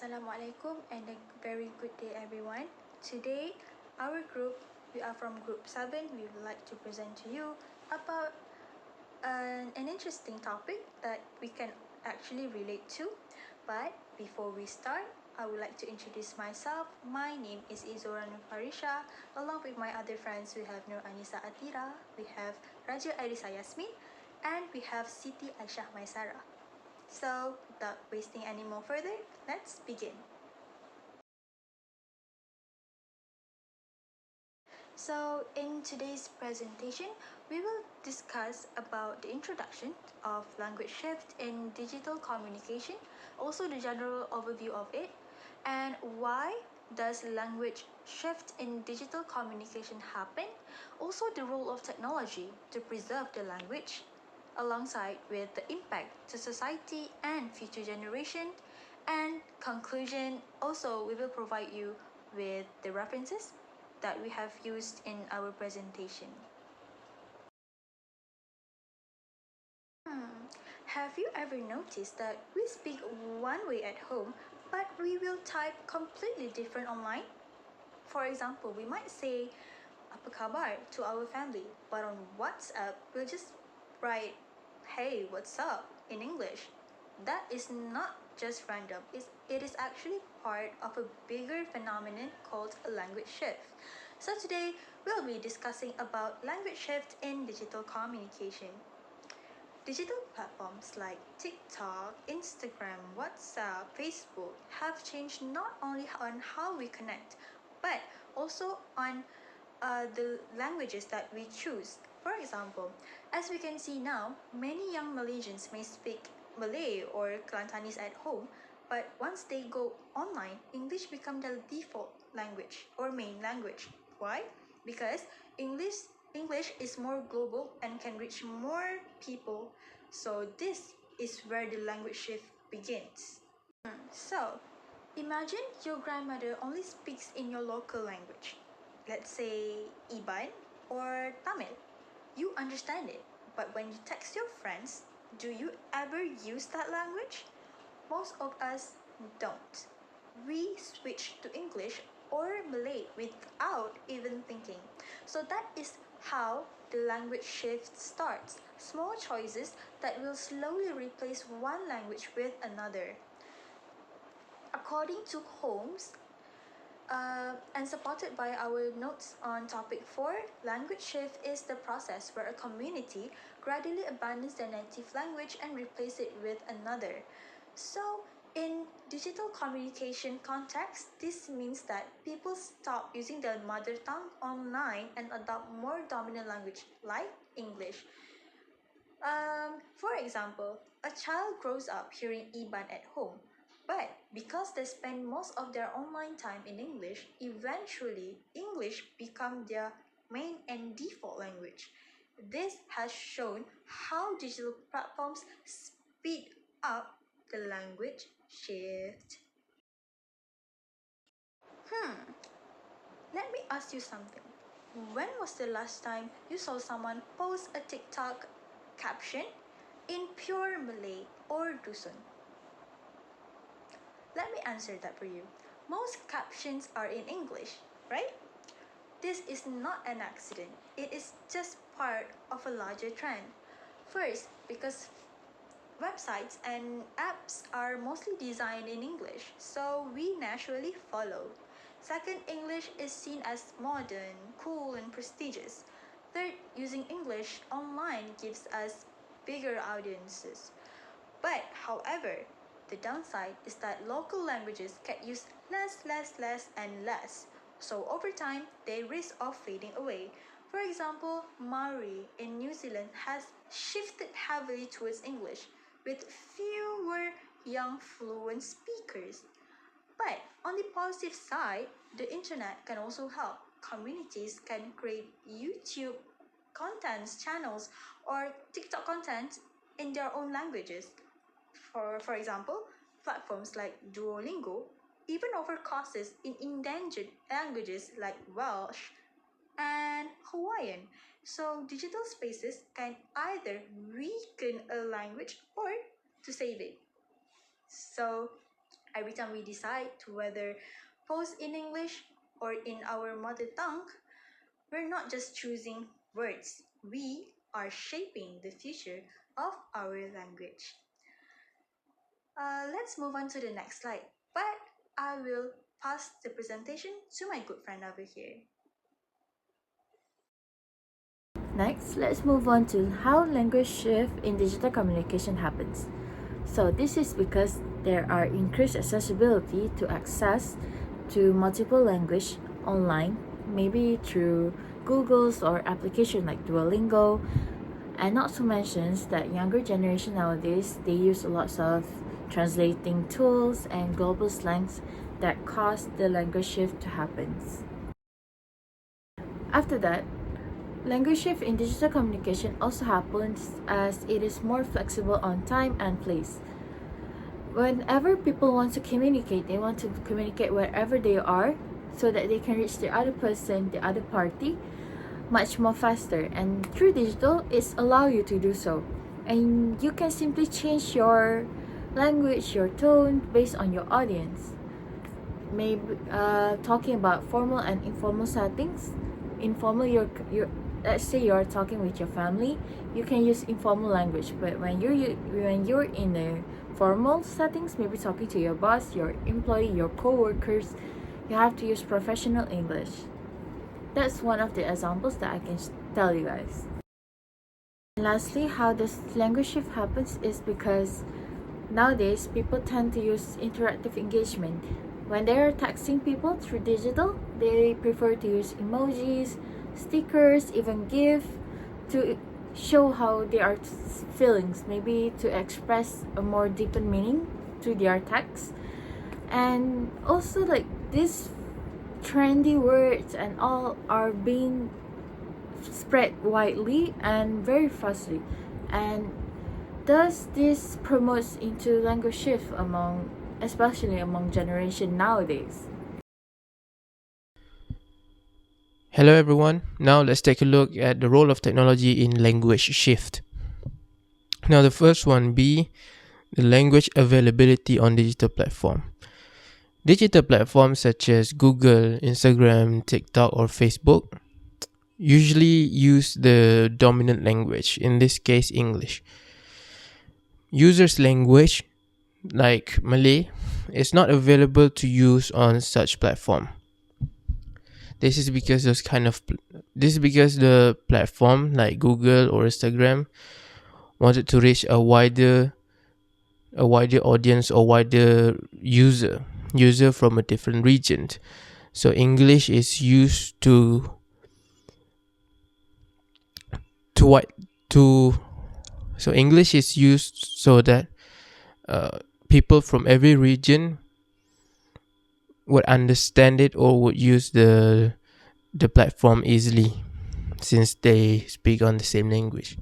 Assalamualaikum and a very good day everyone. Today, we are from group 7, we would like to present to you about an interesting topic that we can actually relate to. But before we start, I would like to introduce myself. My name is Izora Nufarisha. Along with my other friends, we have Nur Anissa Atira, we have Raja Arisa Yasmin, and we have Siti Aisyah Maisara. So, without wasting any more further, let's begin. So, in today's presentation, we will discuss about the introduction of language shift in digital communication, also the general overview of it, and why does language shift in digital communication happen, also the role of technology to preserve the language, alongside with the impact to society and future generation, and conclusion, also we will provide you with the references that we have used in our presentation. Have you ever noticed that we speak one way at home, but we will type completely different online? For example, we might say, "Apa khabar?" to our family, but on WhatsApp, we'll just write, "Hey, what's up?" in English. That is not just random, it is actually part of a bigger phenomenon called a language shift. So today, we'll be discussing about language shift in digital communication. Digital platforms like TikTok, Instagram, WhatsApp, Facebook have changed not only on how we connect, but also on the languages that we choose. For example, as we can see now, many young Malaysians may speak Malay or Kelantanese at home, but once they go online, English becomes the default language or main language. Why? Because English is more global and can reach more people, so this is where the language shift begins. So, imagine your grandmother only speaks in your local language. Let's say Iban or Tamil. You understand it, but when you text your friends, do you ever use that language? Most of us don't. We switch to English or Malay without even thinking. So that is how the language shift starts. Small choices that will slowly replace one language with another. According to Holmes, and supported by our notes on topic 4, language shift is the process where a community gradually abandons their native language and replaces it with another. So, in digital communication context, this means that people stop using their mother tongue online and adopt more dominant language like English. For example, a child grows up hearing Iban at home, but because they spend most of their online time in English, eventually English becomes their main and default language. This has shown how digital platforms speed up the language shift. Let me ask you something. When was the last time you saw someone post a TikTok caption in pure Malay or Dusun? Let me answer that for you. Most captions are in English, right? This is not an accident. It is just part of a larger trend. First, because websites and apps are mostly designed in English, so we naturally follow. Second, English is seen as modern, cool, and prestigious. Third, using English online gives us bigger audiences. But, however, the downside is that local languages get used less, and less. So over time, they risk of fading away. For example, Maori in New Zealand has shifted heavily towards English, with fewer young fluent speakers. But on the positive side, the internet can also help. Communities can create YouTube contents channels or TikTok content in their own languages. For example, platforms like Duolingo even offer courses in endangered languages like Welsh and Hawaiian. So digital spaces can either weaken a language or to save it. So Every time we decide to whether post in English or in our mother tongue, we're not just choosing words, we are shaping the future of our language. Let's move on to the next slide, but I will pass the presentation to my good friend over here. Next, let's move on to how language shift in digital communication happens. So this is because there are increased accessibility to access to multiple language online, maybe through Google's or application like Duolingo, and not to mention that younger generation nowadays they use lots of translating tools and global slangs that cause the language shift to happen. After that, language shift in digital communication also happens as it is more flexible on time and place. Whenever people want to communicate, they want to communicate wherever they are so that they can reach the other person, the other party, much more faster. And through digital, it's allow you to do so. And you can simply change your language, your tone based on your audience. Maybe talking about formal and informal settings. Informal, you're let's say you're talking with your family, you can use informal language. But when you're in a formal settings, maybe talking to your boss, your employee, your co-workers, you have to use professional English. That's one of the examples that I can tell you guys. And lastly, how this language shift happens is because nowadays people tend to use interactive engagement. When they're texting people through digital, they prefer to use emojis, stickers, even GIF to show how they are feelings, maybe to express a more deeper meaning to their text. And also like these trendy words and all are being spread widely and very fastly, and thus this promotes into language shift especially among generation nowadays. Hello everyone, now let's take a look at the role of technology in language shift. Now the first one be the language availability on digital platform. Digital platforms such as Google, Instagram, TikTok or Facebook usually use the dominant language, in this case English. Users' language like Malay is not available to use on such platform. This is because the platform like Google or Instagram wanted to reach a wider audience or wider user from a different region. So English is used to English is used so that people from every region would understand it or would use the platform easily, since they speak on the same language.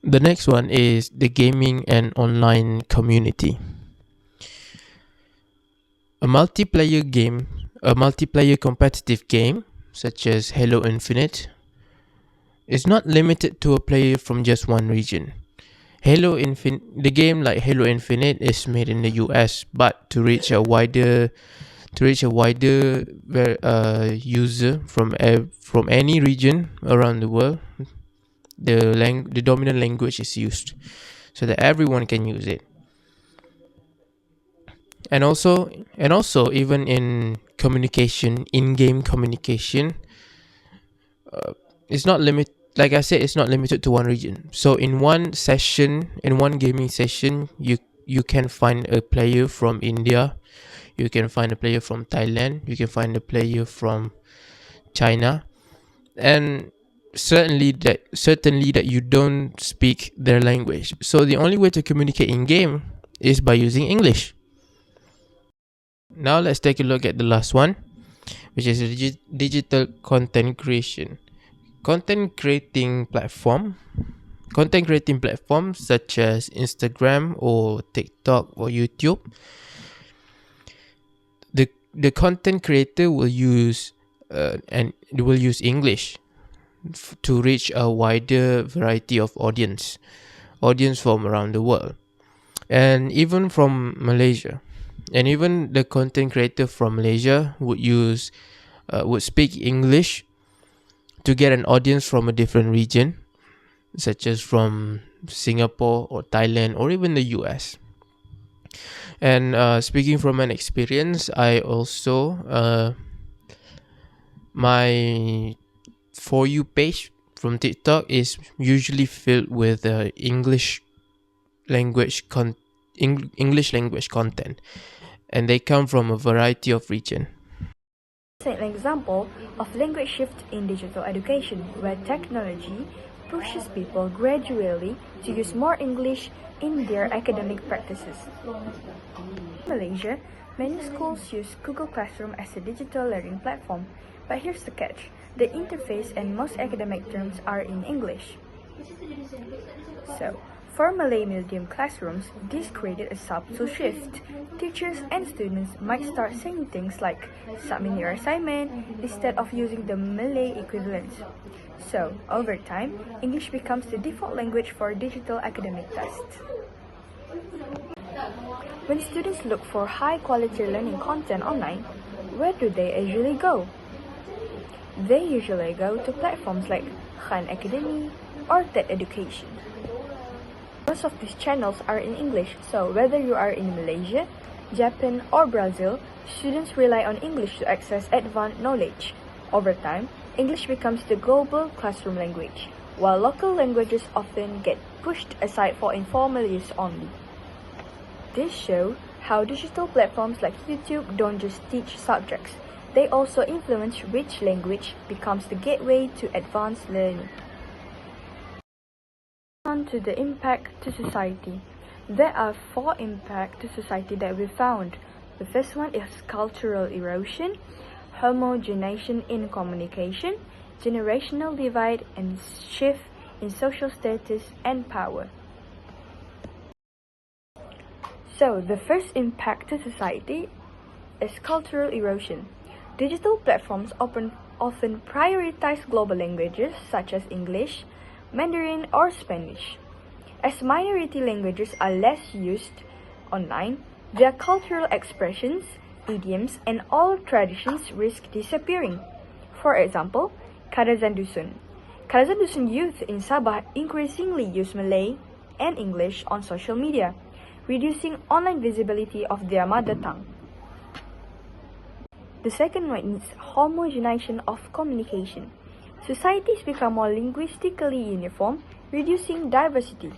The next one is the gaming and online community. A multiplayer competitive game such as Halo Infinite is not limited to a player from just one region. The game like Halo Infinite is made in the US, but to reach a wider user from any region around the world, the dominant language is used so that everyone can use it. And also even in communication, in-game communication, it's not limited. Like I said, it's not limited to one region. So in one gaming session, you can find a player from India, you can find a player from Thailand, you can find a player from China, and certainly that you don't speak their language. So the only way to communicate in game is by using English. Now let's take a look at the last one, which is digital content creation. Content creating platforms such as Instagram or TikTok or YouTube, the content creator will use English to reach a wider variety of audience from around the world, and even from Malaysia. And even the content creator from Malaysia would speak English to get an audience from a different region, such as from Singapore or Thailand or even the US. And speaking from an experience, I also my For You page from TikTok is usually filled with English language content, and they come from a variety of region. An example of language shift in digital education, where technology pushes people gradually to use more English in their academic practices. In Malaysia, many schools use Google Classroom as a digital learning platform, but here's the catch: the interface and most academic terms are in English. So, for Malay medium classrooms, this created a subtle shift. Teachers and students might start saying things like "submit your assignment" instead of using the Malay equivalent. So, over time, English becomes the default language for digital academic tests. When students look for high-quality learning content online, where do they usually go? They usually go to platforms like Khan Academy or TED Education. Most of these channels are in English, so whether you are in Malaysia, Japan, or Brazil, students rely on English to access advanced knowledge. Over time, English becomes the global classroom language, while local languages often get pushed aside for informal use only. This shows how digital platforms like YouTube don't just teach subjects, they also influence which language becomes the gateway to advanced learning. On to the impact to society. There are 4 impacts to society that we found. The first one is cultural erosion, homogenization in communication, generational divide, and shift in social status and power. So, the first impact to society is cultural erosion. Digital platforms often prioritize global languages such as English, Mandarin, or Spanish. As minority languages are less used online, their cultural expressions, idioms, and old traditions risk disappearing. For example, Kadazan Dusun. Kadazan Dusun youth in Sabah increasingly use Malay and English on social media, reducing online visibility of their mother tongue. The second one is homogenization of communication. Societies become more linguistically uniform, reducing diversity.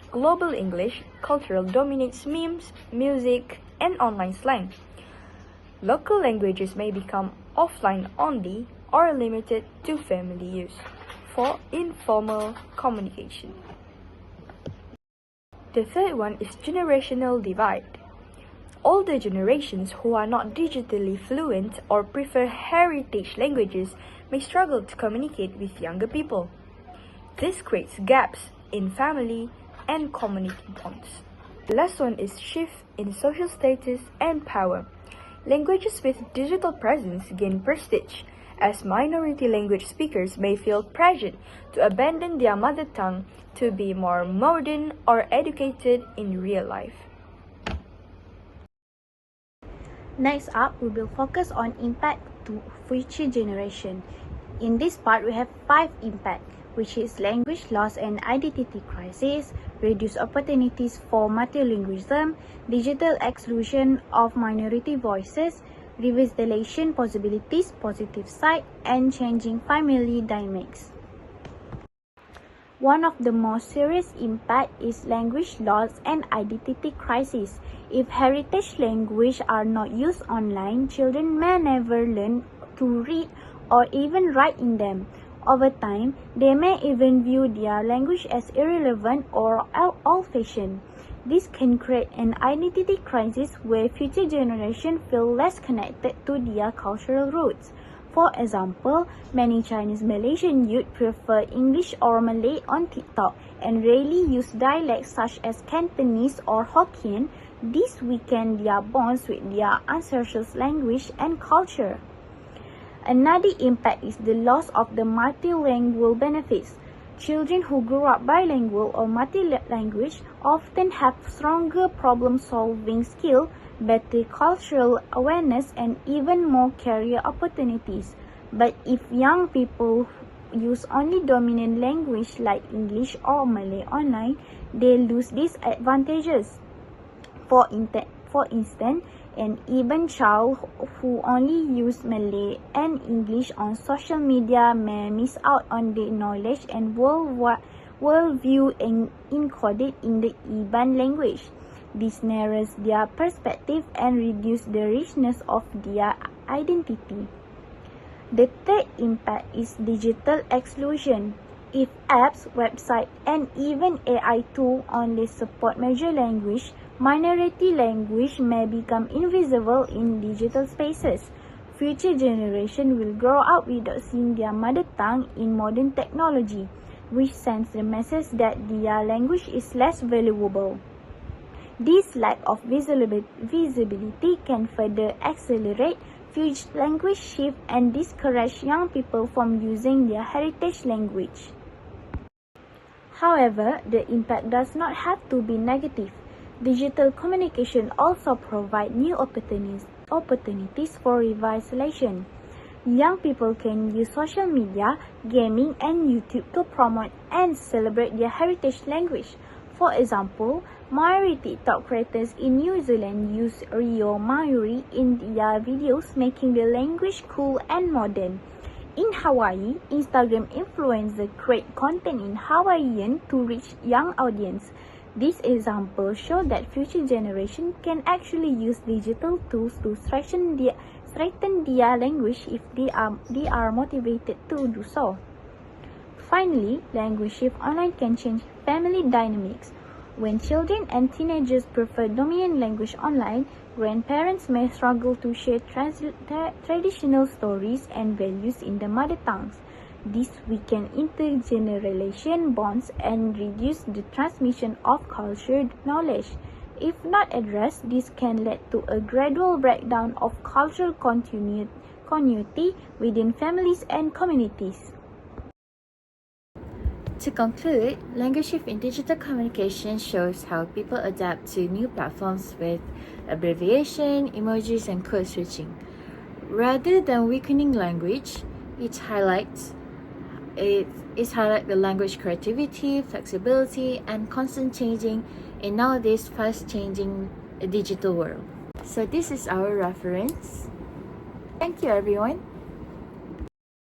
Global English culture dominates memes, music, and online slang. Local languages may become offline only or limited to family use for informal communication. The third one is generational divide. Older generations who are not digitally fluent or prefer heritage languages may struggle to communicate with younger people. This creates gaps in family and community bonds. The last one is shift in social status and power. Languages with digital presence gain prestige, as minority language speakers may feel pressured to abandon their mother tongue to be more modern or educated in real life. Next up, we will focus on impact to future generation. In this part, we have 5 impacts, which is language loss and identity crisis, reduced opportunities for multilingualism, digital exclusion of minority voices, revitalization possibilities, positive side, and changing family dynamics. One of the most serious impacts is language loss and identity crisis. If heritage languages are not used online, children may never learn to read or even write in them. Over time, they may even view their language as irrelevant or old-fashioned. This can create an identity crisis where future generations feel less connected to their cultural roots. For example, many Chinese Malaysian youth prefer English or Malay on TikTok and rarely use dialects such as Cantonese or Hokkien. This weakens their bonds with their ancestral language and culture. Another impact is the loss of the multilingual benefits. Children who grow up bilingual or multi-language often have stronger problem-solving skill, better cultural awareness, and even more career opportunities. But if young people use only dominant language like English or Malay online, they lose these advantages. For instance, an even child who only use Malay and English on social media may miss out on the knowledge and worldview encoded in the Iban language. This narrows their perspective and reduces the richness of their identity. The third impact is digital exclusion. If apps, websites, and even AI tools only support major language, minority language may become invisible in digital spaces. Future generations will grow up without seeing their mother tongue in modern technology, which sends the message that their language is less valuable. This lack of visibility can further accelerate future language shift and discourage young people from using their heritage language. However, the impact does not have to be negative. Digital communication also provides new opportunities for revitalization. Young people can use social media, gaming, and YouTube to promote and celebrate their heritage language. For example, Maori TikTok creators in New Zealand use Rio Maori in their videos, making the language cool and modern. In Hawaii, Instagram influencers create content in Hawaiian to reach young audience. These examples show that future generations can actually use digital tools to strengthen their language if they are motivated to do so. Finally, language shift online can change family dynamics. When children and teenagers prefer dominant language online, grandparents may struggle to share traditional stories and values in the mother tongues. This weakens intergenerational bonds and reduce the transmission of cultural knowledge. If not addressed, this can lead to a gradual breakdown of cultural continuity within families and communities. To conclude, language shift in digital communication shows how people adapt to new platforms with abbreviation, emojis, and code switching. Rather than weakening language, it highlights the language creativity, flexibility, and constant changing in nowadays fast-changing digital world. So this is our reference. Thank you, everyone.